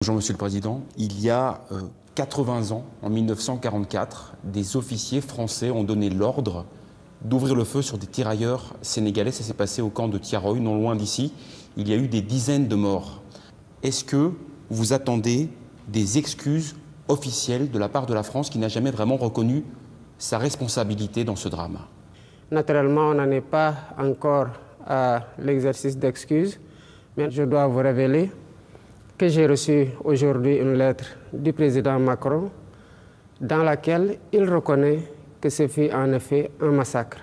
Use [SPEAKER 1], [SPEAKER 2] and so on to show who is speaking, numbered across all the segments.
[SPEAKER 1] Bonjour Monsieur le Président. Il y a 80 ans, en 1944, des officiers français ont donné l'ordre d'ouvrir le feu sur des tirailleurs sénégalais. Ça s'est passé au camp de Thiaroye, non loin d'ici. Il y a eu des dizaines de morts. Est-ce que vous attendez des excuses officielles de la part de la France qui n'a jamais vraiment reconnu sa responsabilité dans ce drame?
[SPEAKER 2] Naturellement, on n'en est pas encore à l'exercice d'excuses, mais je dois vous révéler que j'ai reçu aujourd'hui une lettre du président Macron dans laquelle il reconnaît que ce fut en effet un massacre.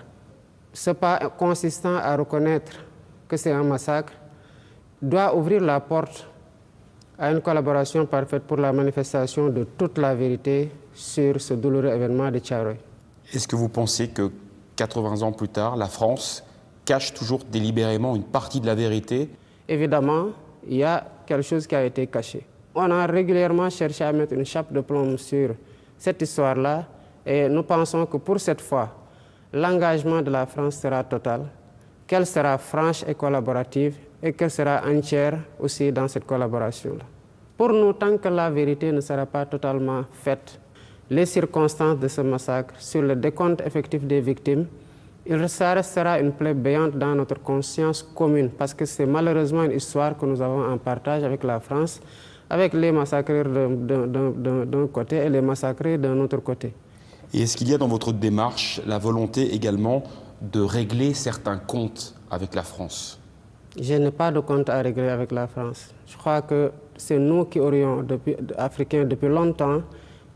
[SPEAKER 2] Ce pas consistant à reconnaître que c'est un massacre doit ouvrir la porte à une collaboration parfaite pour la manifestation de toute la vérité sur ce douloureux événement de Thiaroye.
[SPEAKER 1] Est-ce que vous pensez que 80 ans plus tard, la France cache toujours délibérément une partie de la vérité?
[SPEAKER 2] Évidemment, il y a quelque chose qui a été caché. On a régulièrement cherché à mettre une chape de plomb sur cette histoire-là et nous pensons que pour cette fois, l'engagement de la France sera total, qu'elle sera franche et collaborative et qu'elle sera entière aussi dans cette collaboration-là. Pour nous, tant que la vérité ne sera pas totalement faite, les circonstances de ce massacre, sur le décompte effectif des victimes, ça restera une plaie béante dans notre conscience commune parce que c'est malheureusement une histoire que nous avons en partage avec la France, avec les massacrés d'un côté et les massacrés d'un autre côté.
[SPEAKER 1] Et est-ce qu'il y a dans votre démarche la volonté également de régler certains comptes avec la France?
[SPEAKER 2] Je n'ai pas de compte à régler avec la France. Je crois que c'est nous qui aurions, Africains, depuis longtemps,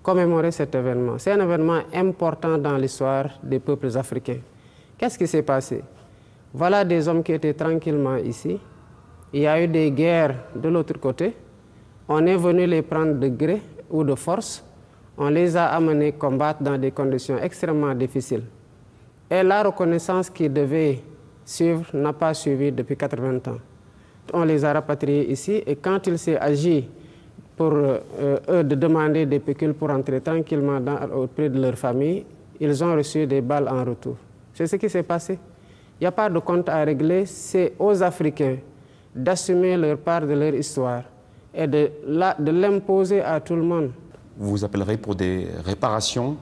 [SPEAKER 2] commémoré cet événement. C'est un événement important dans l'histoire des peuples africains. Qu'est-ce qui s'est passé? Voilà des hommes qui étaient tranquillement ici. Il y a eu des guerres de l'autre côté. On est venu les prendre de gré ou de force. On les a amenés combattre dans des conditions extrêmement difficiles. Et la reconnaissance qui devait suivre n'a pas suivi depuis 80 ans. On les a rapatriés ici et quand il s'est agi pour eux de demander des pécules pour entrer tranquillement auprès de leur famille, ils ont reçu des balles en retour. C'est ce qui s'est passé. Il n'y a pas de compte à régler. C'est aux Africains d'assumer leur part de leur histoire et de l'imposer à tout le monde.
[SPEAKER 1] Vous vous appellerez pour des réparations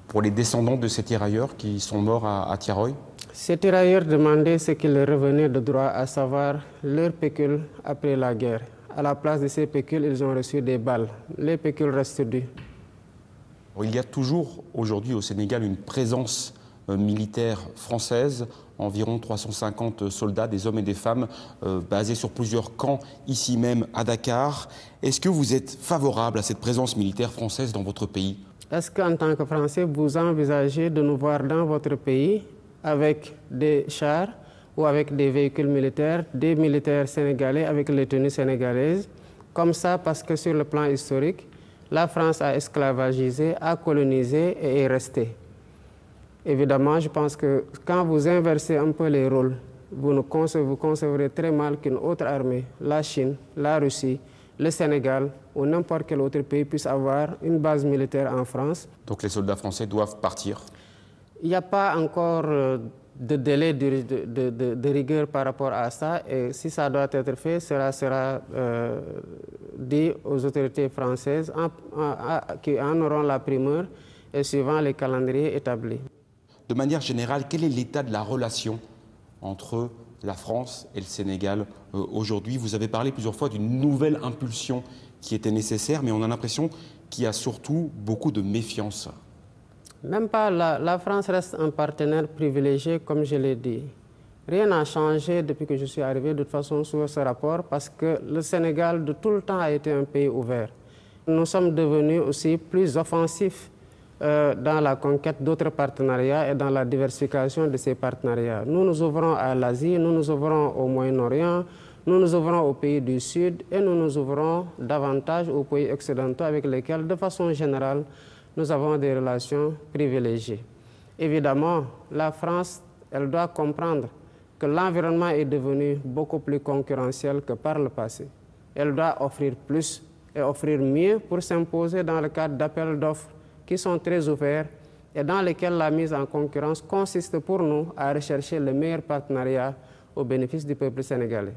[SPEAKER 1] pour les descendants de ces tirailleurs qui sont morts à Thiaroye?
[SPEAKER 2] Ces tirailleurs demandaient ce qui leur revenait de droit, à savoir leur pécule après la guerre. À la place de ces pécules, ils ont reçu des balles. Les pécules restent dues.
[SPEAKER 1] Il y a toujours aujourd'hui au Sénégal une présence militaire française, environ 350 soldats, des hommes et des femmes, basés sur plusieurs camps, ici même à Dakar. Est-ce que vous êtes favorable à cette présence militaire française dans votre pays?
[SPEAKER 2] Est-ce qu'en tant que Français, vous envisagez de nous voir dans votre pays avec des chars ou avec des véhicules militaires, des militaires sénégalais avec les tenues sénégalaises, comme ça parce que sur le plan historique, la France a esclavagisé, a colonisé et est restée. Évidemment, je pense que quand vous inversez un peu les rôles, vous concevrez très mal qu'une autre armée, la Chine, la Russie, le Sénégal ou n'importe quel autre pays puisse avoir une base militaire en France.
[SPEAKER 1] Donc les soldats français doivent partir?
[SPEAKER 2] Il n'y a pas encore de délai de rigueur par rapport à ça et si ça doit être fait, cela sera dit aux autorités françaises qui en auront la primeur et suivant les calendriers établis.
[SPEAKER 1] De manière générale, quel est l'état de la relation entre la France et le Sénégal aujourd'hui? Vous avez parlé plusieurs fois d'une nouvelle impulsion qui était nécessaire, mais on a l'impression qu'il y a surtout beaucoup de méfiance.
[SPEAKER 2] Même pas, la France reste un partenaire privilégié, comme je l'ai dit. Rien n'a changé depuis que je suis arrivé, de toute façon, sur ce rapport, parce que le Sénégal, de tout le temps, a été un pays ouvert. Nous sommes devenus aussi plus offensifs dans la conquête d'autres partenariats et dans la diversification de ces partenariats. Nous nous ouvrons à l'Asie, nous nous ouvrons au Moyen-Orient, nous nous ouvrons aux pays du Sud et nous nous ouvrons davantage aux pays occidentaux avec lesquels, de façon générale, nous avons des relations privilégiées. Évidemment, la France, elle doit comprendre que l'environnement est devenu beaucoup plus concurrentiel que par le passé. Elle doit offrir plus et offrir mieux pour s'imposer dans le cadre d'appels d'offres qui sont très ouverts et dans lesquels la mise en concurrence consiste pour nous à rechercher le meilleur partenariat au bénéfice du peuple sénégalais.